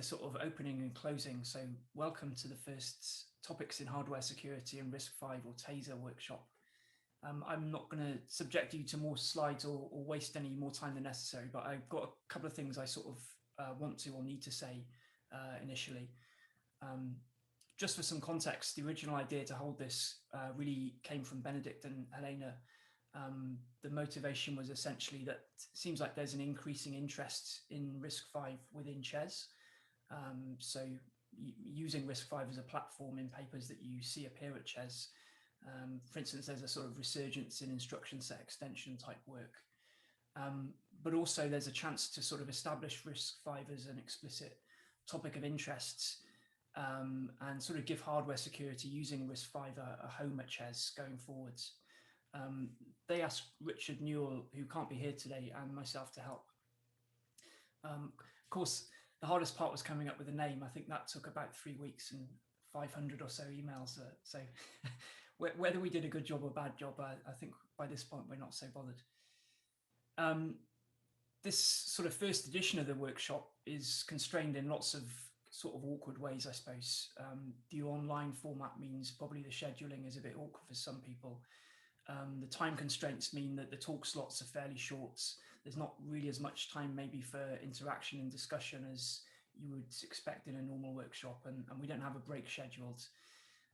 sort of opening and closing. So welcome to the first Topics in Hardware Security and Risk 5 or TASER workshop. I'm not going to subject you to more slides or waste any more time than necessary, but I've got a couple of things I sort of want to or need to say initially. Just for some context, the original idea to hold this really came from Benedict and Helena. The motivation was essentially that it seems like there's an increasing interest in RISC-V within CHES. So using RISC-V as a platform in papers that you see appear at CHES. For instance, there's a sort of resurgence in instruction set extension type work. But also there's a chance to sort of establish RISC-V as an explicit topic of interest and sort of give hardware security using RISC-V a home at CHES going forwards. They asked Richard Newell, who can't be here today, and myself to help. Of course, the hardest part was coming up with a name. I think that took about 3 weeks and 500 or so emails. So whether we did a good job or bad job, I think by this point we're not so bothered. This sort of first edition of the workshop is constrained in lots of sort of awkward ways, I suppose. The online format means probably the scheduling is a bit awkward for some people. The time constraints mean that the talk slots are fairly short. There's not really as much time maybe for interaction and discussion as you would expect in a normal workshop, and we don't have a break scheduled.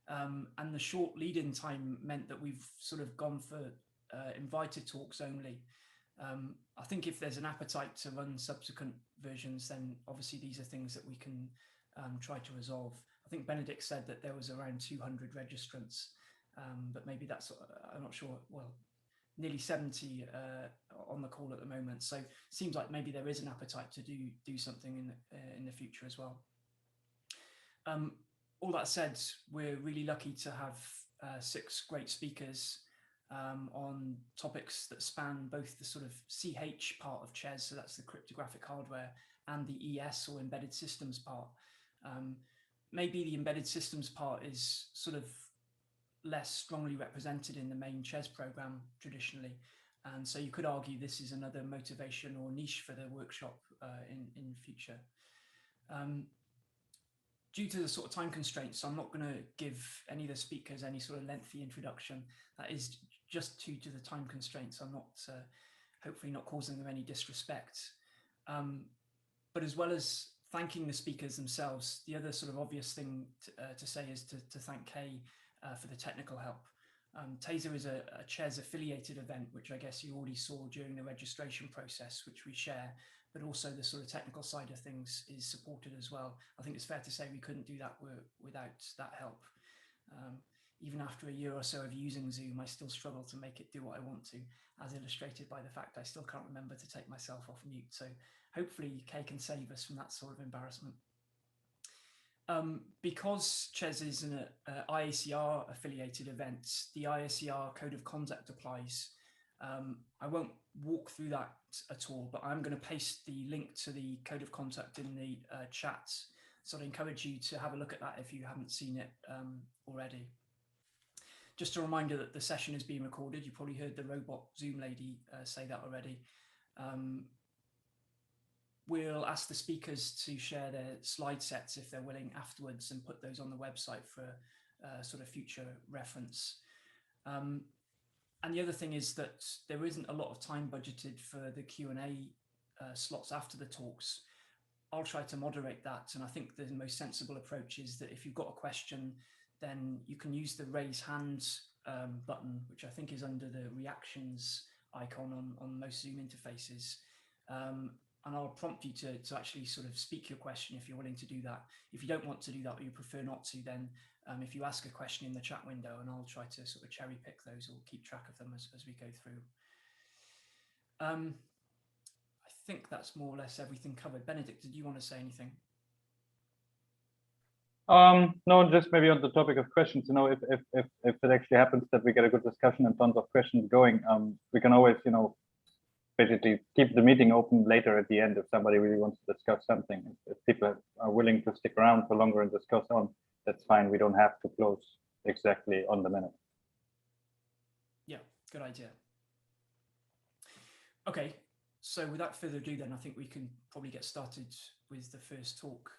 And the short lead-in time meant that we've sort of gone for invited talks only. I think if there's an appetite to run subsequent versions, then obviously these are things that we can try to resolve. I think Benedict said that there was around 200 registrants, but maybe that's, I'm not sure, well, nearly 70 on the call at the moment. So it seems like maybe there is an appetite to do something in the future as well. All that said, we're really lucky to have 6 great speakers on topics that span both the sort of CH part of CHES, so that's the cryptographic hardware, and the ES or embedded systems part. Maybe the embedded systems part is sort of less strongly represented in the main CHES program traditionally. And so you could argue this is another motivation or niche for the workshop in future. Due to the sort of time constraints, I'm not going to give any of the speakers any sort of lengthy introduction. That is just due to the time constraints. I'm not, hopefully not causing them any disrespect. But as well as thanking the speakers themselves, the other sort of obvious thing to say is to thank Kay for the technical help. TASER is a CHES affiliated event, which I guess you already saw during the registration process, which we share, but also the sort of technical side of things is supported as well. I think it's fair to say we couldn't do that work without that help. Even after a year or so of using Zoom, I still struggle to make it do what I want to, as illustrated by the fact I still can't remember to take myself off mute. So hopefully Kay can save us from that sort of embarrassment. Because CHES is an IACR affiliated event, the IACR code of conduct applies. I won't walk through that at all, but I'm going to paste the link to the code of conduct in the chat. So I'd encourage you to have a look at that if you haven't seen it already. Just a reminder that the session is being recorded. You probably heard the robot Zoom lady say that already. We'll ask the speakers to share their slide sets if they're willing afterwards and put those on the website for sort of future reference. And the other thing is that there isn't a lot of time budgeted for the Q&A slots after the talks. I'll try to moderate that, and I think the most sensible approach is that if you've got a question, then you can use the raise hand button, which I think is under the reactions icon on most Zoom interfaces. And I'll prompt you to actually sort of speak your question if you're willing to do that. If you don't want to do that or you prefer not to, then if you ask a question in the chat window, and I'll try to sort of cherry pick those or keep track of them as we go through. I think that's more or less everything covered. Benedict, did you want to say anything? No, just maybe on the topic of questions, you know, if it actually happens that we get a good discussion and tons of questions going, we can always, you know, basically keep the meeting open later at the end if somebody really wants to discuss something. If people are willing to stick around for longer and discuss on, that's fine. We don't have to close exactly on the minute. Yeah, good idea. Okay, so without further ado then, I think we can probably get started with the first talk.